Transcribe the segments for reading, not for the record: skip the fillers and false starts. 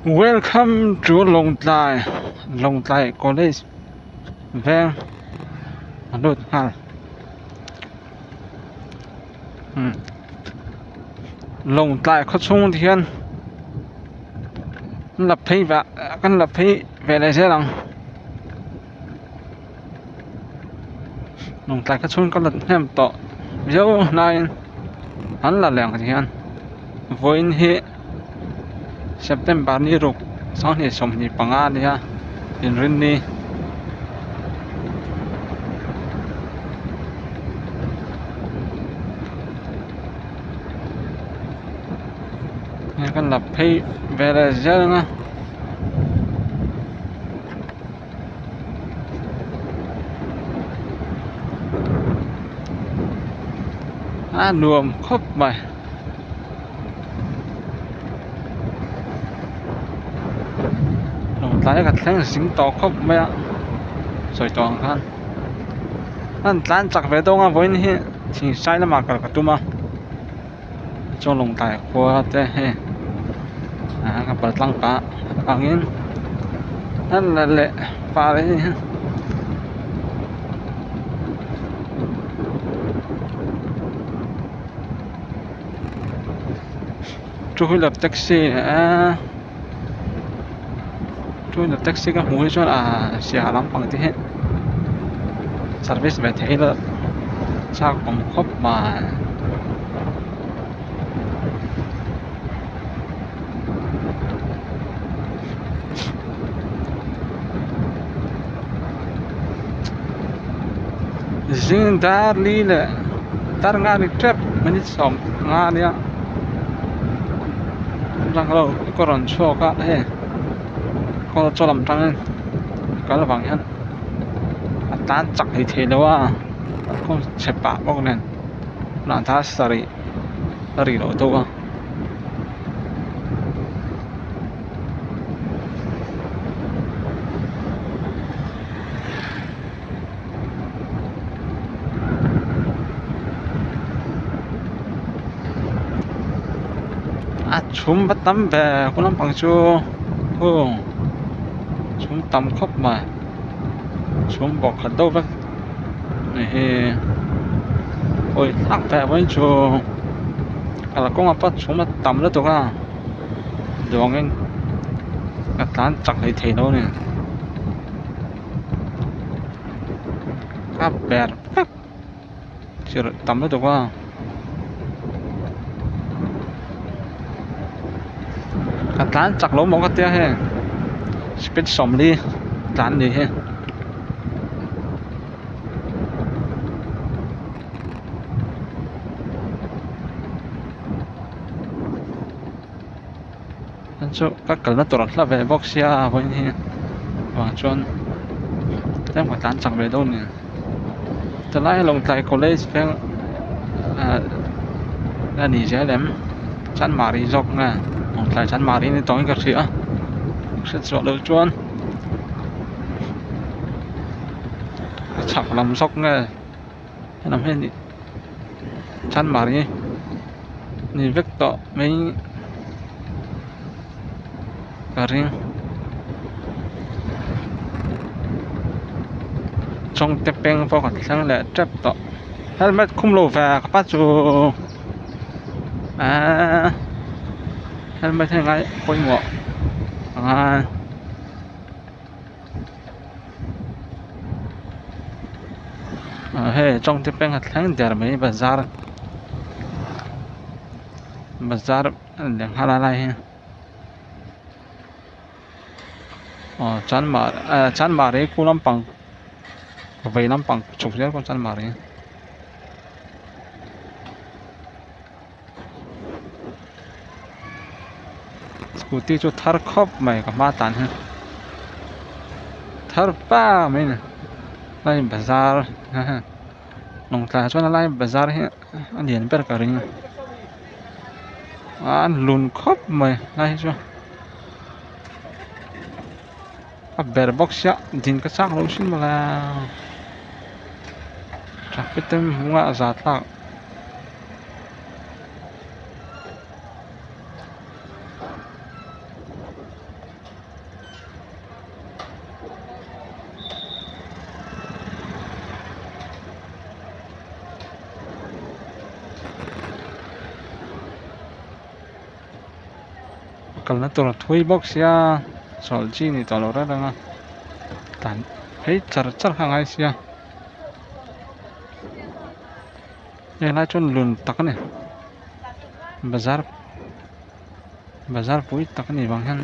Welcome to Long Tai College. Vang Đột Hal. Long Tai có chung thiên lập thấy và căn lập thấy về lại sẽ rằng Long Tai có chung có lần thêm tọ dấu này hắn là lẻng thì hắn với hệ September ni rục sau này sống thì bằng ăn đi ha in rin ni căn lập thấy về lại sẽ rằng nuông khóc mày Long Tai gặp thằng sinh to khóc mày ạ rồi toàn khăn anh tan chặt về đâu với ni thì sai là mà cả tụi mà cho Long Tai qua thế he gặp bật lăng cá angin anh là lệ pha đấy chui lập taxi chui lập taxi cái mũi cho xia lắm bằng thế service về thế là sao cũng khóc mà riêng dar li là dar ngang đi trip mình sống ngang đi á rằng lâu có rần cho cả he có cho làm trăng có là bằng hen tan chặt thì thế đâu à không sẽ bạc bốc nên làm ta sari sari đâu đâu à chúng bắt tắm về cũng lắm bằng chưa chúng tắm khóc mà chúng bỏ khẩn đâu vậy này ôi thắc về với chú là có ngapa chúng mà tắm nữa tụi à được anh cái tán chặt thì thế đâu nè các bè chưa tắm nữa tụi à cái tán chặt lỗ mỏng cái tia he spit sầm đi tán gì he cho các cái nó tụt là về boxia với như và chọn em phải tán chẳng về đâu nè từ lại Long Tai College phèn là nỉ dễ lắm chăn mari dọc nè Long Tai chăn mari này tối cái gì á sẽ chọn được chọn chẳng làm dọc nè làm hết chăn mari nỉ vết tọ mấy garing trong tepeng vào cái sang là trap tọ helmet không lộ về các bác chú helmet thế ngay quay ngọ hey trong tepeng cái sang giờ mấy bazar để halalai chán mà đấy cô lắm bằng vậy lắm bằng chục giết con chán mà đấy scooty cho thar khóc mày cả ma tàn hơn thar ba mày nè lại bazar Long Tai cho nó lại bazar he anh điền per cả ring anh lùn khóc mày lại cho bear box ya din ka sak lo sin mala capitem hunga zata kalna tur thui box ya sol chi ni tolora danga tan hei char hangai sia na chun lun takne bazar pui takni bang han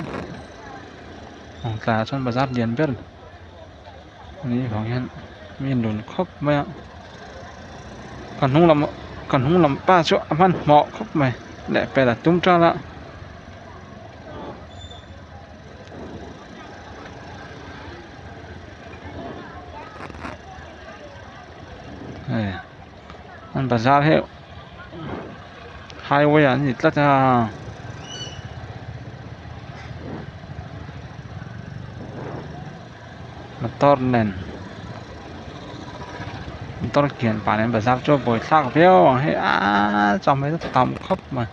ong ta chun bazar dian ber ni bang han min lun khop ma kan hung lam pa chu aman mo khop mai le pe la tum tra la an bazar he highway an ni tla ta motor kian pa nen bazar cho boi thak veo he chom mấy tầm khop mà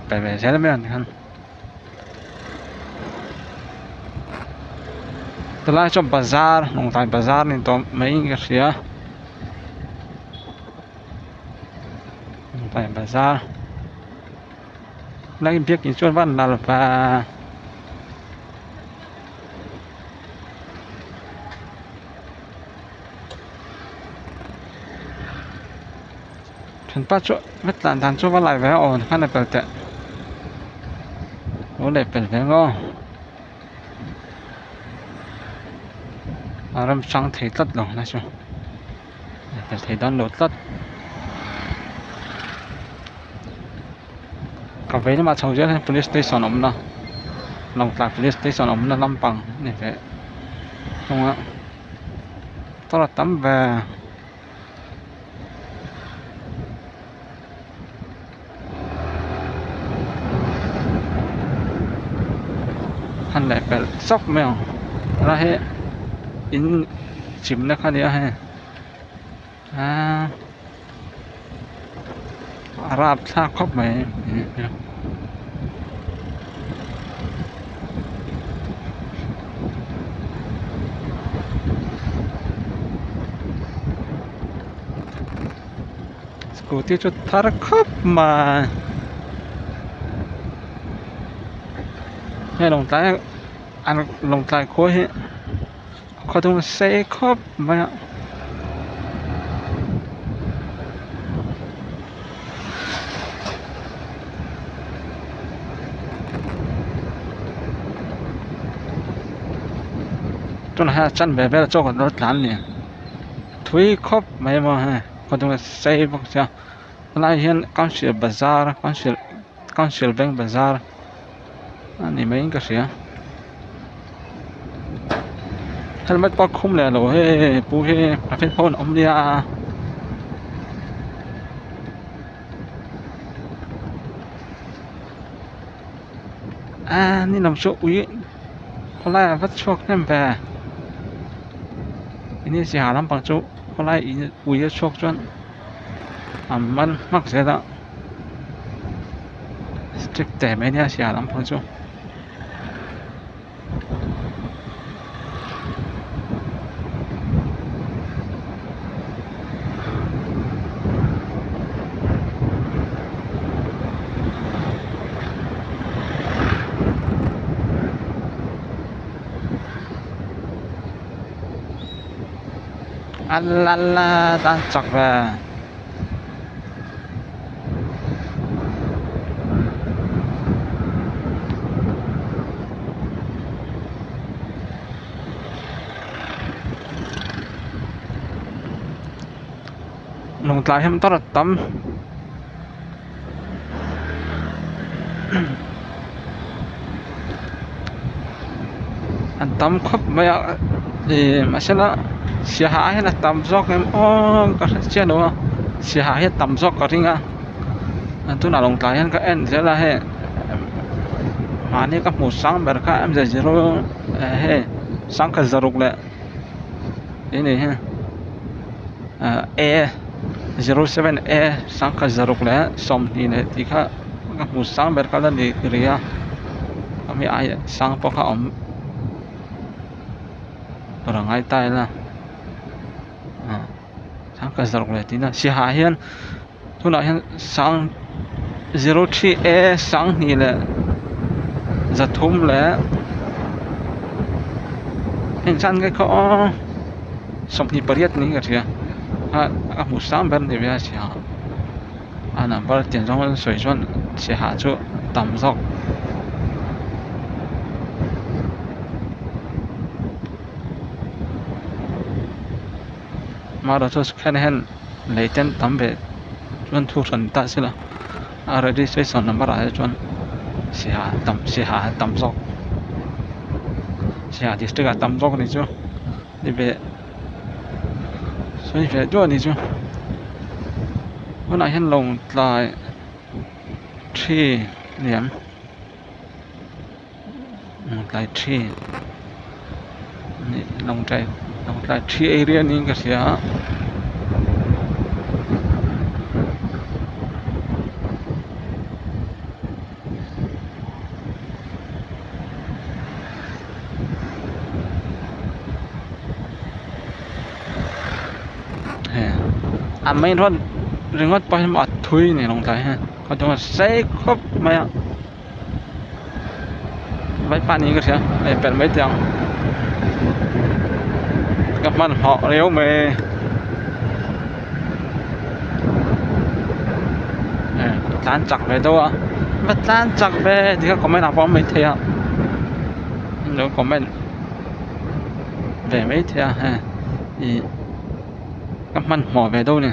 về xe lắm anh khăn từ lại trong bazar nông tại bazar nên to mấy cái gì á tại bazar lại biết những chuyện văn là và thành bắt chỗ mất tàn tàn chỗ văn lại vé ổn khăn là bel tệ ổn đẹp bel vé ngon làm sang thấy tất lòng này chứ phải thấy đón lột tất cà phê nhưng mà sau đó police station ông nó lòng tại police station ông nó lâm bằng này vậy không ạ tôi là tắm về hắn lại phải sốc mèo ra hết in chìm nó khá đĩa hay Arab tha khóc mày scooty chút thar khóc mà nghe lòng tay ăn lòng tay khối hết có thùng xe khóc mà cho nó hai chân về về cho con rốt lán liền thui khóc mấy mà ha có thùng xe bọc xa lại hiện council bazaar council bank bazaar anh mấy cái gì helmet bọc khum lẹ rồi he pu he phên phôn ông điนี่นำโชคอุ้ยคนไล่วัดโชคนั่นแปะอันนี้สิหาลำปังโชคคนไล่อุ้ยโชคจนมันมักเสียละสติ๊กแต่ไม่เนี่ยสิหาลำปังโชคอัลลาตั้งจักรลงตายให้มันตระตั้มอันตั้มครบไม่ไม่ใช่ละเสียหายนะต่ำซอกเนี่ยก็เชื่อหนูเสียหายต่ำซอกก็ทิ้งตัวหน้าลงตายก็เอ็นเสียละอันนี้ก็หมดสังแบบก็จะจะรู้สังก็จะรู้เลยนี่07A สังก็จะรู้เลยสมนี่เนี่ยที่ก็หมดสังแบบก็ได้เรีย kami ai sang pokha orang ai tai la sang ka zarok le tina si ha hian tuna hian sang 03A sang ni le zathum le hình san cái có sông thì bariat ní cái gì à một sáng bên thì bây giờ nằm bao tiền trong水准sẽ hạ chỗ tầm dọc mà đó cho cái này lấy tiền tầm về chuẩn thu chuẩn ta xí là ready sẽ son number lại chuẩn sẽ hạ tầm dọc sẽ hạ district tầm dọc này chứ đi về所以về chỗ này chứ bữa nay hiện lồng lại tri điểm lại tri lồng lại tri area này cái gì á mấy thôn rừng ngót bay mà thui này lồng lại ha còn chúng ta sẽ khóc mày mấy bạn này cái gì này bèn mấy tiếng gặp mặt họ nếu mày tan chặt về đâu à mà tan chặt về thì có mấy nào bom mấy thế à nếu có mấy về mấy thế à ha thì gặp mặt họ về đâu nè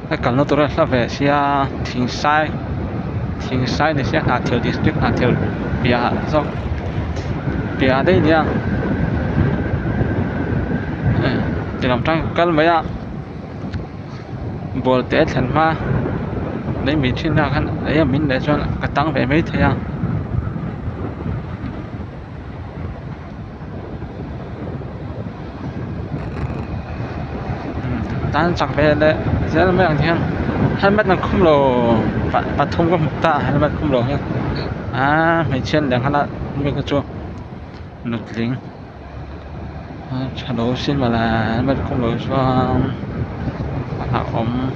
cái cần nó tôi là về xe停sai thì sẽ hạ thiểu district hạ thiểu bia do bia đây nha thì làm trang cân mấy ạ bồ tết thành ma lấy mình trên ra khăn lấy mình để cho cái tăng về mấy thế à tan chặt về đấy sẽ là mấy thằng thiên helmet nó không lồ bắt thông có một ta helmet không lồ nhá mấy trên đằng hắn mấy cái chỗ nút lính chào xin mà là helmet không lồ cho bạn ống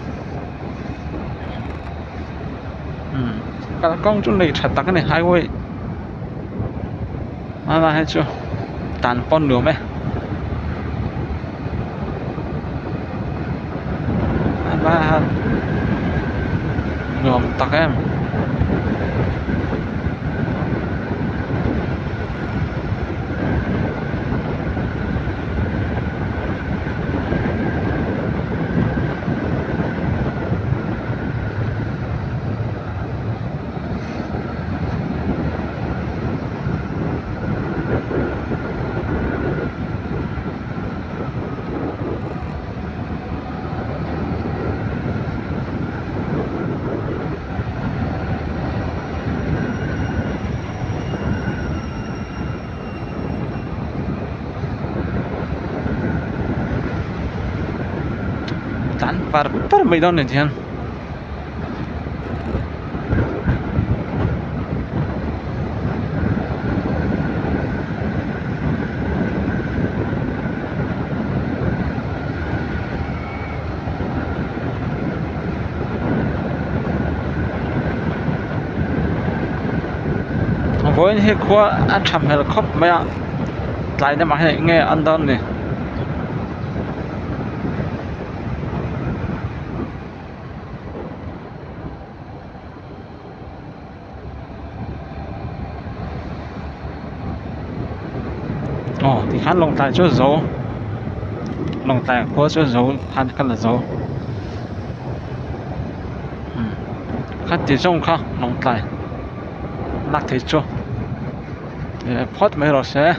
cái con chỗ này chặt tắc cái này hai quay là hay chưa tàn pon nữa mấy ba ngòm tắc em पर मैदान ने ध्यान với hệ khoa ăn chậm hay là khóc mẹ lại để mà hệ nghe ăn đơn này thì hắn lồng tại chỗ dấu lồng tại có chỗ dấu hắn là dấu hắn chỉ trông không lồng tại lắc thấy chưa pot mấy rồi sẽ